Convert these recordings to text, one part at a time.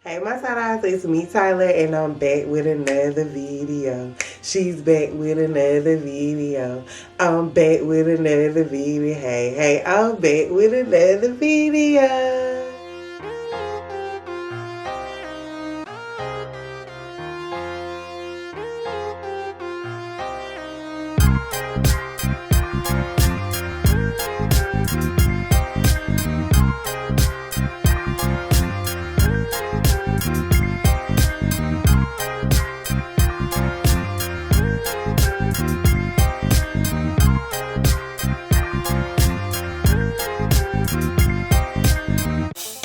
Hey my side eyes, it's me Tyler and I'm back with another video. She's back with another video. I'm back with another video. Hey, I'm back with another video.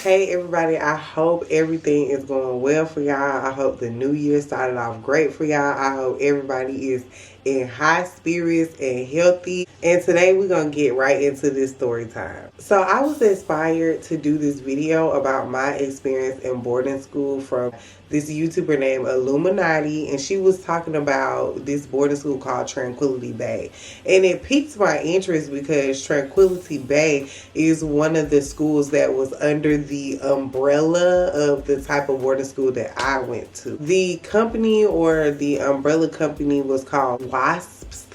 Hey everybody, I hope everything is going well for y'all. I hope the new year started off great for y'all. I hope everybody is in high spirits and healthy. And today we're going to get right into this story time. So I was inspired to do this video about my experience in boarding school from this YouTuber named Illuminati, and she was talking about this boarding school called Tranquility Bay. And it piqued my interest because Tranquility Bay is one of the schools that was under the umbrella of the type of boarding school that I went to. The company or the umbrella company was called Wasps,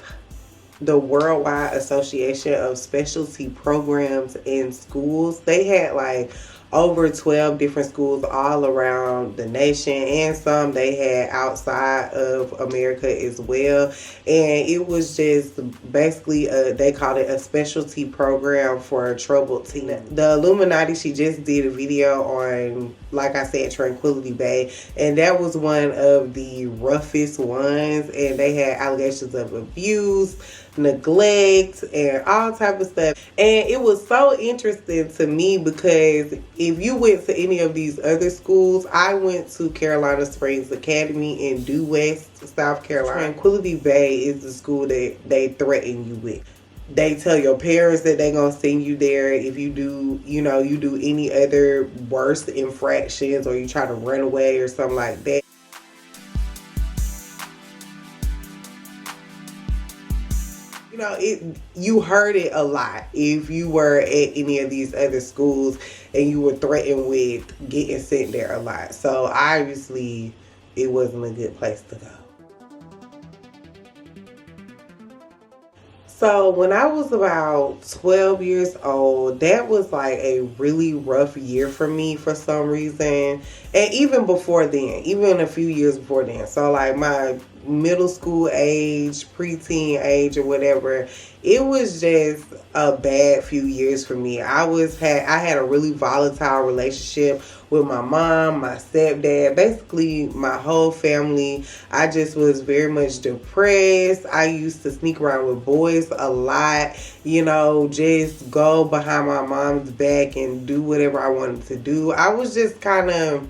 the Worldwide Association of Specialty Programs in Schools. They had like over 12 different schools all around the nation, and some they had outside of America as well. And it was just basically they called it a specialty program for troubled teens. The Illuminati, she just did a video on, like I said, Tranquility Bay, and that was one of the roughest ones, and they had allegations of abuse, neglect, and all type of stuff. And it was so interesting to me because if you went to any of these other schools, I went to Carolina Springs Academy in Due West, South Carolina. Tranquility Bay is the school that they threaten you with. They tell your parents that they're going to send you there if you do, you do any other worse infractions or you try to run away or something like that. You heard it a lot if you were at any of these other schools and you were threatened with getting sent there a lot. So obviously it wasn't a good place to go. So when I was about 12 years old, that was like a really rough year for me for some reason. And even before then, even a few years before then. So like my middle school age, preteen age or whatever, it was just a bad few years for me. I had a really volatile relationship with my mom, my stepdad, basically my whole family. I just was very much depressed. I used to sneak around with boys a lot, just go behind my mom's back and do whatever I wanted to do. I was just kind of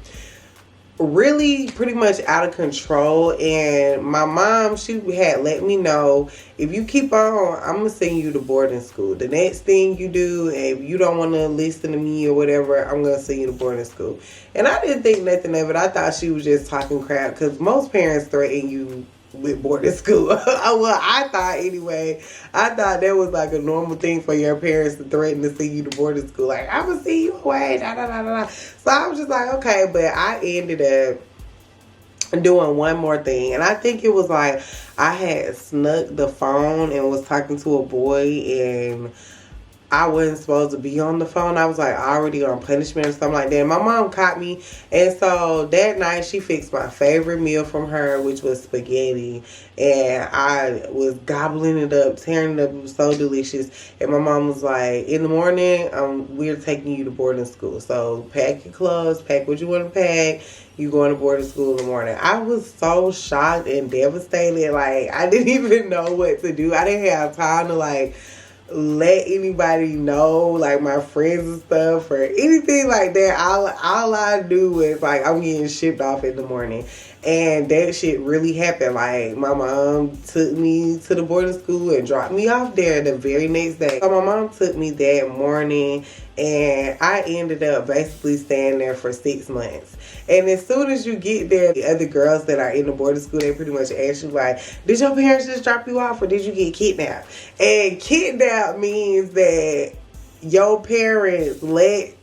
really pretty much out of control, and my mom, she had let me know, if you keep on, I'm gonna send you to boarding school. The next thing you do, if you don't want to listen to me or whatever, I'm gonna send you to boarding school. And I didn't think nothing of it. I thought she was just talking crap because most parents threaten you with boarding school. Well, I thought anyway. I thought that was like a normal thing for your parents to threaten to send you to boarding school. Like, I'm gonna see you away. Da, da, da, da. So I was just like, okay. But I ended up doing one more thing. And I think it was like I had snuck the phone and was talking to a boy, and I wasn't supposed to be on the phone. I was like already on punishment or something like that. My mom caught me. And so that night she fixed my favorite meal from her, which was spaghetti. And I was gobbling it up, tearing it up. It was so delicious. And my mom was like, in the morning, we're taking you to boarding school. So pack your clothes, pack what you want to pack. You going to boarding school in the morning. I was so shocked and devastated. Like, I didn't even know what to do. I didn't have time to let anybody know, like my friends and stuff or anything like that. All I knew was like I'm getting shipped off in the morning, and that shit really happened. Like my mom took me to the boarding school and dropped me off there the very next day. So my mom took me that morning, and I ended up basically staying there for 6 months. And as soon as you get there, the other girls that are in the boarding school, they pretty much ask you like, did your parents just drop you off or did you get kidnapped? And kidnapped means that your parents let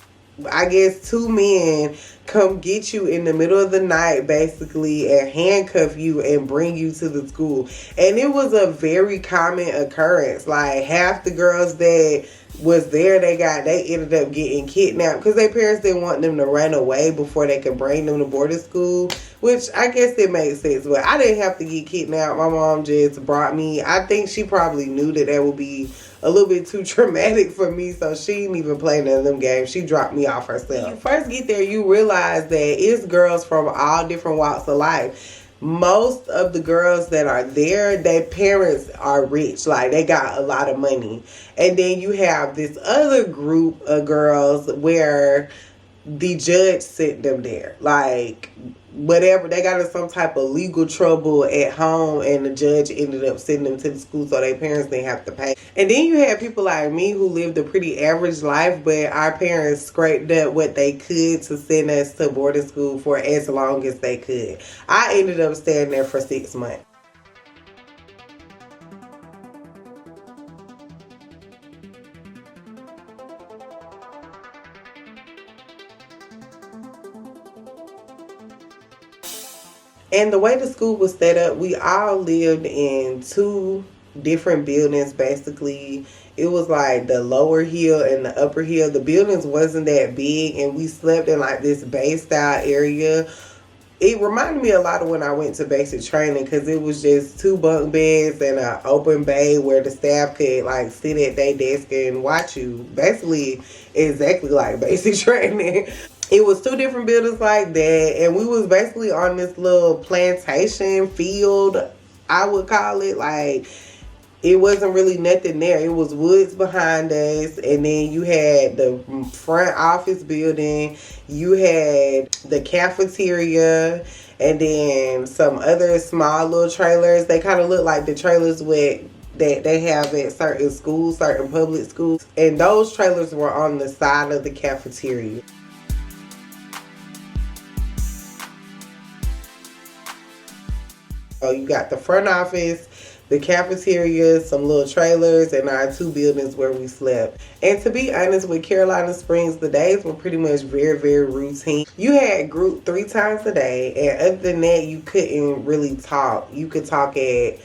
I guess two men come get you in the middle of the night basically and handcuff you and bring you to the school. And it was a very common occurrence. Like half the girls that was there, they ended up getting kidnapped because their parents didn't want them to run away before they could bring them to boarding school, which I guess it made sense. But I didn't have to get kidnapped. My mom just brought me. I think she probably knew that would be a little bit too traumatic for me, so she didn't even play none of them games. She dropped me off herself. When you first get there, you realize that it's girls from all different walks of life. Most of the girls that are there, their parents are rich, like they got a lot of money. And then you have this other group of girls where the judge sent them there. Like, whatever, they got in some type of legal trouble at home, and the judge ended up sending them to the school so their parents didn't have to pay. And then you had people like me who lived a pretty average life, but our parents scraped up what they could to send us to boarding school for as long as they could. I ended up staying there for 6 months. And the way the school was set up, we all lived in two different buildings basically. It was like the lower hill and the upper hill. The buildings wasn't that big, and we slept in like this bay style area. It reminded me a lot of when I went to basic training because it was just two bunk beds and an open bay where the staff could like sit at their desk and watch you. Basically, exactly like basic training. It was two different buildings like that, and we was basically on this little plantation field, I would call it. Like, it wasn't really nothing there. It was woods behind us, and then you had the front office building, you had the cafeteria, and then some other small little trailers. They kind of look like the trailers that they have at certain schools, certain public schools, and those trailers were on the side of the cafeteria. So you got the front office, the cafeteria, some little trailers, and our two buildings where we slept. And to be honest, with Carolina Springs, the days were pretty much very, very routine. You had group 3 times a day, and other than that, you couldn't really talk. You could talk at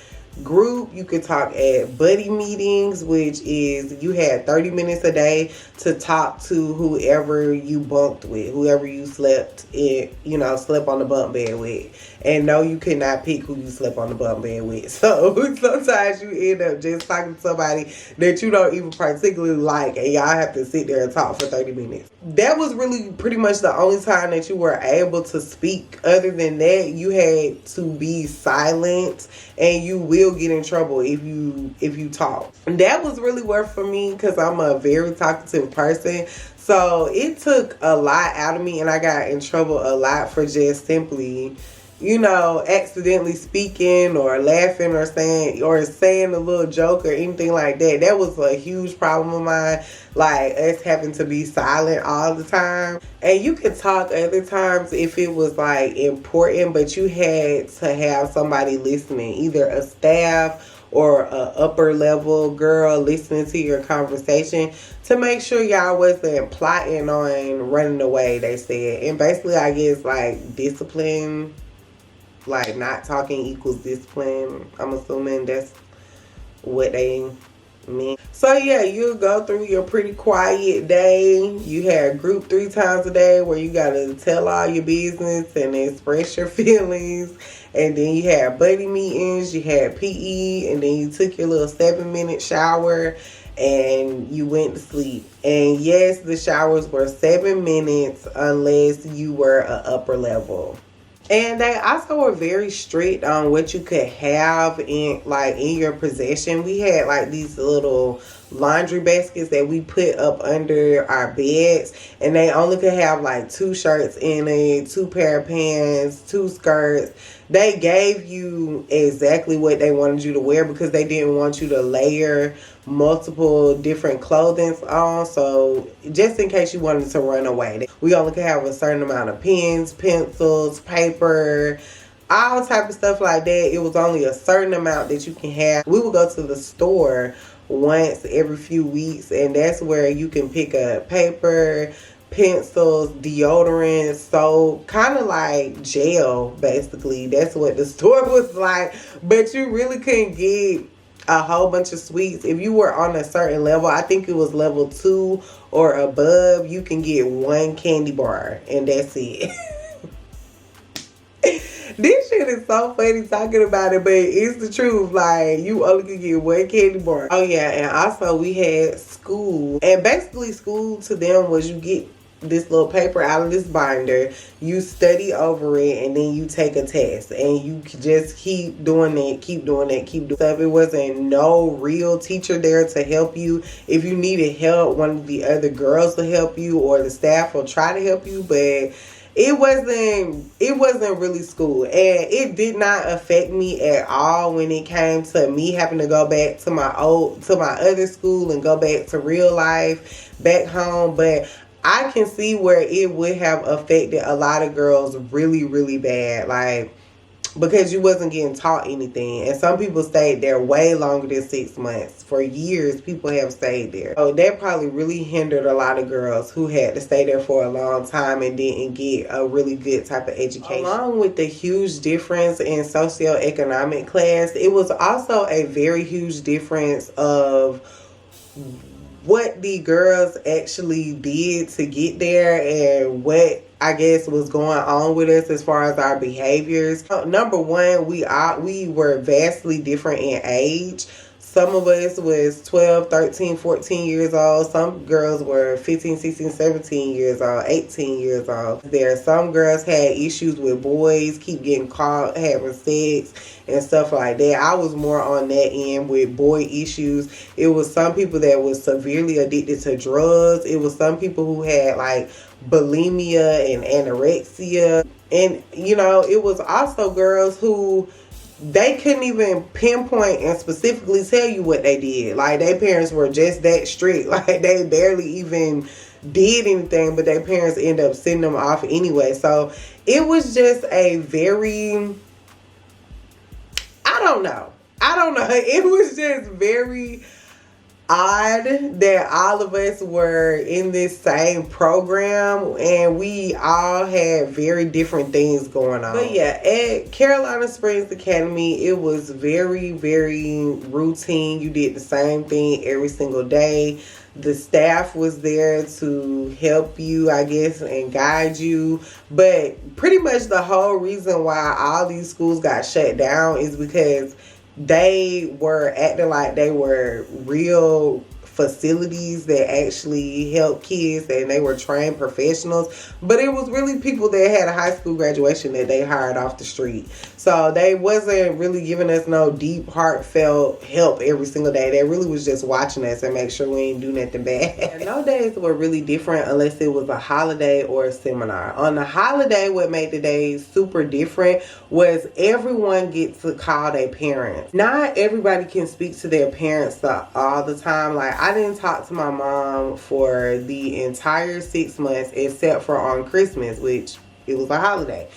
group, you could talk at buddy meetings, which is you had 30 minutes a day to talk to whoever you bunked with, whoever you slept slept on the bunk bed with. And no, you could not pick who you slept on the bunk bed with. So sometimes you end up just talking to somebody that you don't even particularly like, and y'all have to sit there and talk for 30 minutes. That was really pretty much the only time that you were able to speak. Other than that, you had to be silent, and you will get in trouble if you talk. And that was really worth for me because I'm a very talkative person. So it took a lot out of me, and I got in trouble a lot for just simply accidentally speaking or laughing or saying a little joke or anything like that. That was a huge problem of mine. Like us having to be silent all the time. And you could talk other times if it was like important, but you had to have somebody listening, either a staff or a upper level girl listening to your conversation to make sure y'all wasn't plotting on running away, they said. And basically, I guess like discipline, like not talking equals discipline. I'm assuming that's what they mean. So yeah, you'll go through your pretty quiet day. You had group 3 times a day where you gotta tell all your business and express your feelings. And then you had buddy meetings, you had PE, and then you took your little 7-minute shower and you went to sleep. And yes, the showers were 7 minutes unless you were an upper level. And they also were very strict on what you could have in your possession. We had like these little laundry baskets that we put up under our beds, and they only could have like 2 shirts in it, 2 pair of pants, 2 skirts. They gave you exactly what they wanted you to wear because they didn't want you to layer multiple different clothing on. So just in case you wanted to run away, we only could have a certain amount of pens, pencils, paper, all type of stuff like that. It was only a certain amount that you can have. We would go to the store once every few weeks, and that's where you can pick up paper, pencils, deodorant, soap, kind of like gel, basically. That's what the store was like. But you really couldn't get a whole bunch of sweets. If you were on a certain level, I think it was level 2 or above, you can get one candy bar, and that's it. This shit is so funny talking about it, but it's the truth. Like, you only could get one candy bar. Oh yeah, and also we had school. And basically school to them was you get this little paper out of this binder, you study over it, and then you take a test. And you just keep doing that, keep doing that, keep doing stuff. It wasn't no real teacher there to help you. If you needed help, one of the other girls will help you, or the staff will try to help you, but it wasn't really school, and it did not affect me at all when it came to me having to go back to my other school and go back to real life back home. But I can see where it would have affected a lot of girls really, really bad, like, because you wasn't getting taught anything. And some people stayed there way longer than 6 months. For years, people have stayed there. So that probably really hindered a lot of girls who had to stay there for a long time and didn't get a really good type of education. Along with the huge difference in socioeconomic class, it was also a very huge difference of what the girls actually did to get there and what I guess was going on with us as far as our behaviors. Number one, we were vastly different in age. Some of us was 12, 13, 14 years old. Some girls were 15, 16, 17 years old, 18 years old. Some girls had issues with boys, keep getting caught having sex and stuff like that. I was more on that end with boy issues. It was some people that was severely addicted to drugs. It was some people who had like bulimia and anorexia. And, you know, it was also girls who they couldn't even pinpoint and specifically tell you what they did. Like, their parents were just that strict. Like, they barely even did anything, but their parents ended up sending them off anyway. So it was just a very, I don't know. It was just very odd that all of us were in this same program and we all had very different things going on. But yeah, at Carolina Springs Academy, it was very, very routine. You did the same thing every single day. The staff was there to help you, I guess, and guide you. But pretty much the whole reason why all these schools got shut down is because they were acting like they were real facilities that actually help kids and they were trained professionals, but it was really people that had a high school graduation that they hired off the street. So they wasn't really giving us no deep, heartfelt help every single day. They really was just watching us and make sure we ain't do nothing bad. And no days were really different unless it was a holiday or a seminar. On the holiday, what made the days super different was everyone gets to call their parents. Not everybody can speak to their parents all the time. Like, I didn't talk to my mom for the entire 6 months except for on Christmas, which it was a holiday.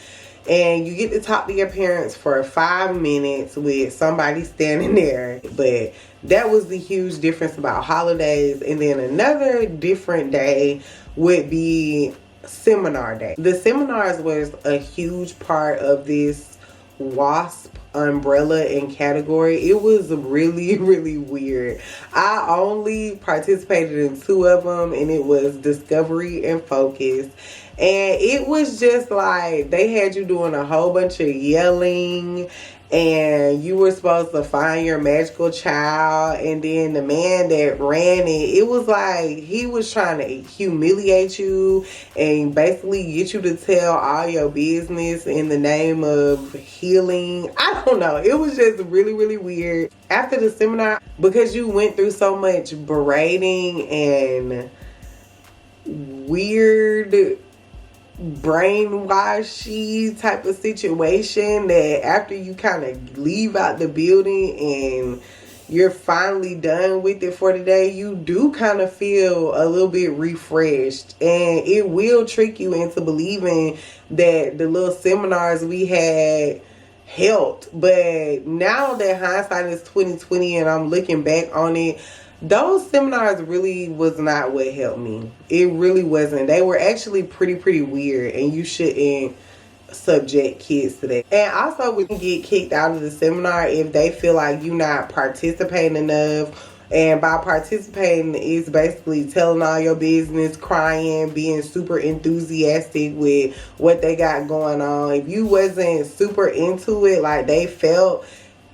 And you get to talk to your parents for 5 minutes with somebody standing there. But that was the huge difference about holidays. And then another different day would be seminar day. The seminars was a huge part of this Wasp umbrella and category. It was really, really weird. I only participated in 2 of them, and it was Discovery and Focus. And it was just like they had you doing a whole bunch of yelling, and you were supposed to find your magical child. And then the man that ran it was like he was trying to humiliate you and basically get you to tell all your business in the name of healing. I don't know. It was just really, really weird. After the seminar, because you went through so much berating and weird brainwashy type of situation, that after you kind of leave out the building and you're finally done with it for the day, you do kind of feel a little bit refreshed, and it will trick you into believing that the little seminars we had helped. But now that hindsight is 2020 and I'm looking back on it, those seminars really was not what helped me. It really wasn't. They were actually pretty weird, and you shouldn't subject kids to that. And also, we can get kicked out of the seminar if they feel like you're not participating enough. And by participating is basically telling all your business, crying, being super enthusiastic with what they got going on. If you wasn't super into it like they felt,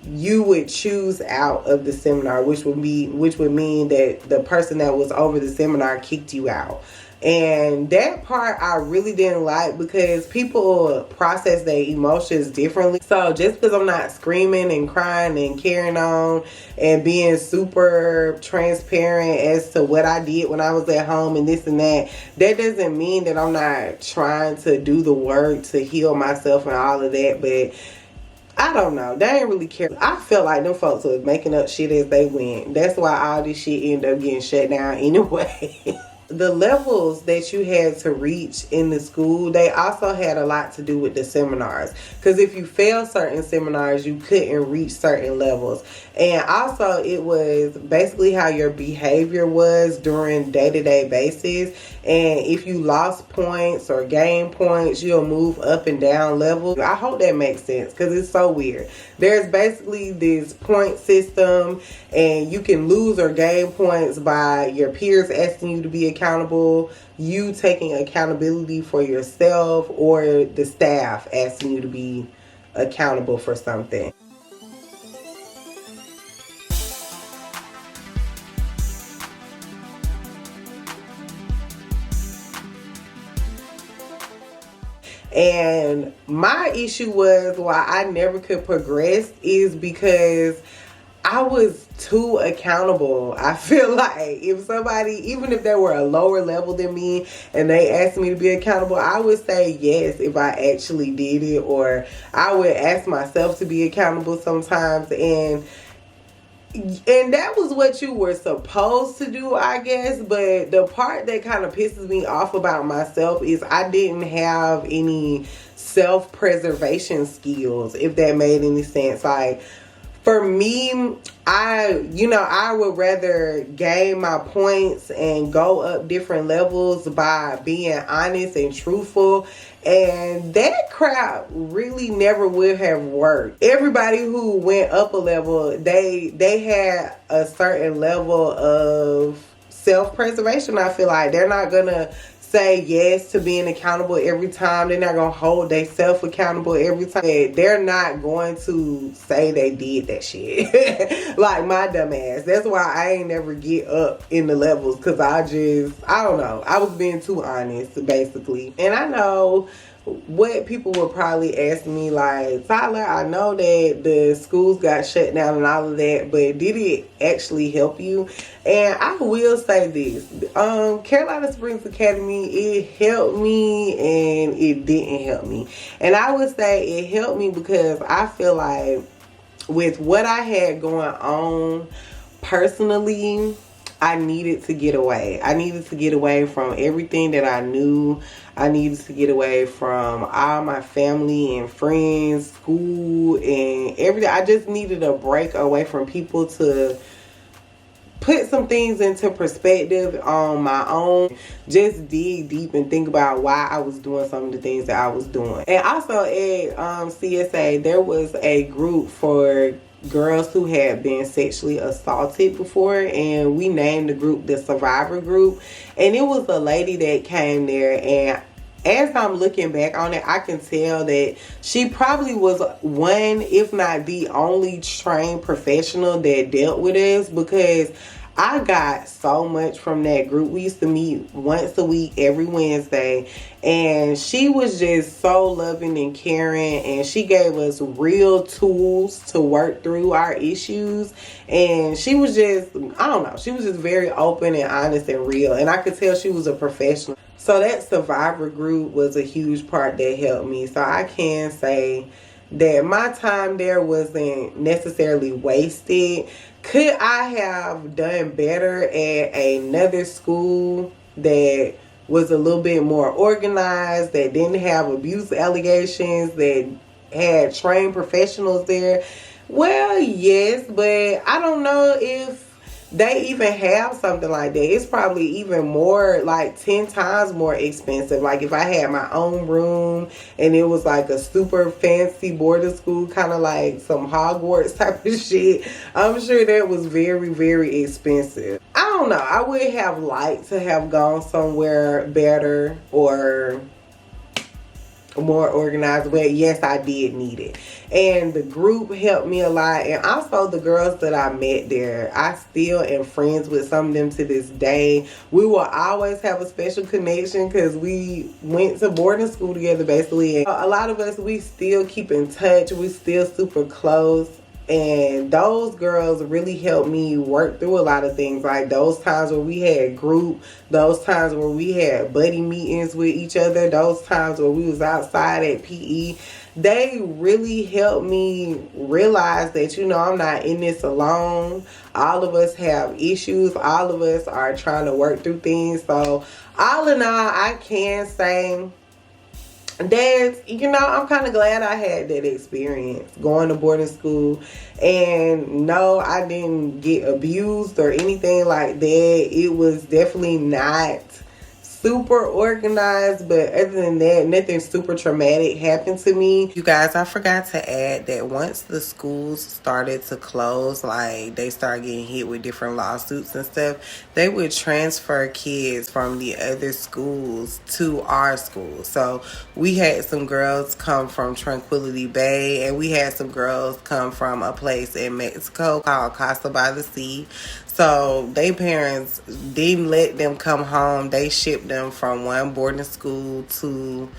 you would choose out of the seminar, which would mean that the person that was over the seminar kicked you out. And that part I really didn't like, because people process their emotions differently. So just because I'm not screaming and crying and carrying on and being super transparent as to what I did when I was at home and this and that, that doesn't mean that I'm not trying to do the work to heal myself and all of that. But I don't know. They ain't really care. I felt like them folks was making up shit as they went. That's why all this shit ended up getting shut down anyway. The levels that you had to reach in the school, they also had a lot to do with the seminars. Because if you failed certain seminars, you couldn't reach certain levels. And also, it was basically how your behavior was during day-to-day basis. And if you lost points or gained points, you'll move up and down levels. I hope that makes sense, because it's so weird. There's basically this point system, and you can lose or gain points by your peers asking you to be accountable, you taking accountability for yourself, or the staff asking you to be accountable for something. And my issue was why I never could progress is because I was too accountable. I feel like if somebody, even if they were a lower level than me and they asked me to be accountable, I would say yes if I actually did it, or I would ask myself to be accountable sometimes. And that was what you were supposed to do, I guess. But the part that kind of pisses me off about myself is I didn't have any self-preservation skills, if that made any sense. Like, for me, I would rather gain my points and go up different levels by being honest and truthful. And that crap really never would have worked. Everybody who went up a level, they had a certain level of self-preservation. I feel like they're not gonna say yes to being accountable every time. They're not gonna hold themselves accountable every time. They're not going to say they did that shit. Like my dumb ass. That's why I ain't never get up in the levels, because I don't know. I was being too honest, basically. And I know what people would probably ask me, like, Tyler, I know that the schools got shut down and all of that, but did it actually help you? And I will say this, Carolina Springs Academy, it helped me and it didn't help me. And I would say it helped me because I feel like with what I had going on personally, I needed to get away. I needed to get away from everything that I knew. I needed to get away from all my family and friends, school, and everything. I just needed a break away from people to put some things into perspective on my own. Just dig deep and think about why I was doing some of the things that I was doing. And also at CSA, there was a group for girls who had been sexually assaulted before, and we named the group the Survivor Group. And it was a lady that came there, and as I'm looking back on it, I can tell that she probably was one, if not the only trained professional that dealt with us, because I got so much from that group. We used to meet once a week, every Wednesday, and she was just so loving and caring, and she gave us real tools to work through our issues. And she was just, I don't know, she was just very open and honest and real, and I could tell she was a professional. So that Survivor group was a huge part that helped me. So I can say that my time there wasn't necessarily wasted. Could I have done better at another school that was a little bit more organized, that didn't have abuse allegations, that had trained professionals there? Well, yes, but I don't know if they even have something like that. It's probably even more, like 10 times more expensive. Like if I had my own room and it was like a super fancy boarding school, kind of like some Hogwarts type of shit, I'm sure that was very, very expensive. I don't know. I would have liked to have gone somewhere better or more organized, but yes, I did need it. And the group helped me a lot, and also the girls that I met there, I still am friends with some of them to this day. We will always have a special connection because we went to boarding school together basically, and a lot of us, we still keep in touch. We still super close. And those girls really helped me work through a lot of things. Like those times where we had group, those times where we had buddy meetings with each other, those times where we was outside at PE. They really helped me realize that, you know, I'm not in this alone. All of us have issues. All of us are trying to work through things. So all in all, I can say that, you know, I'm kind of glad I had that experience going to boarding school. And no, I didn't get abused or anything like that. It was definitely not super organized, but other than that, nothing super traumatic happened to me. You guys, I forgot to add that once the schools started to close, like they started getting hit with different lawsuits and stuff, they would transfer kids from the other schools to our school. So we had some girls come from Tranquility Bay, and we had some girls come from a place in Mexico called Costa by the Sea. So they parents didn't let them come home. They shipped them from one boarding school to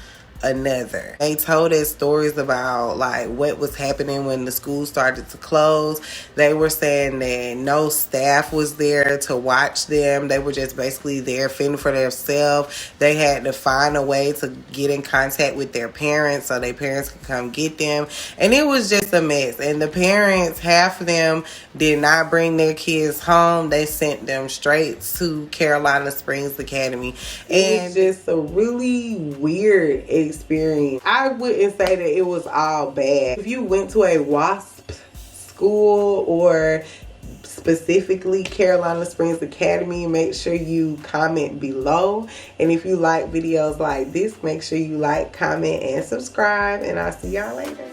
another. They told us stories about like what was happening when the school started to close. They were saying that no staff was there to watch them. They were just basically there fending for themselves. They had to find a way to get in contact with their parents so their parents could come get them. And it was just a mess. And the parents, half of them did not bring their kids home. They sent them straight to Carolina Springs Academy. And it was just a really weird experience. I wouldn't say that it was all bad. If you went to a Wasps school or specifically Carolina Springs Academy, make sure you comment below. And if you like videos like this, make sure you like, comment, and subscribe. And I'll see y'all later.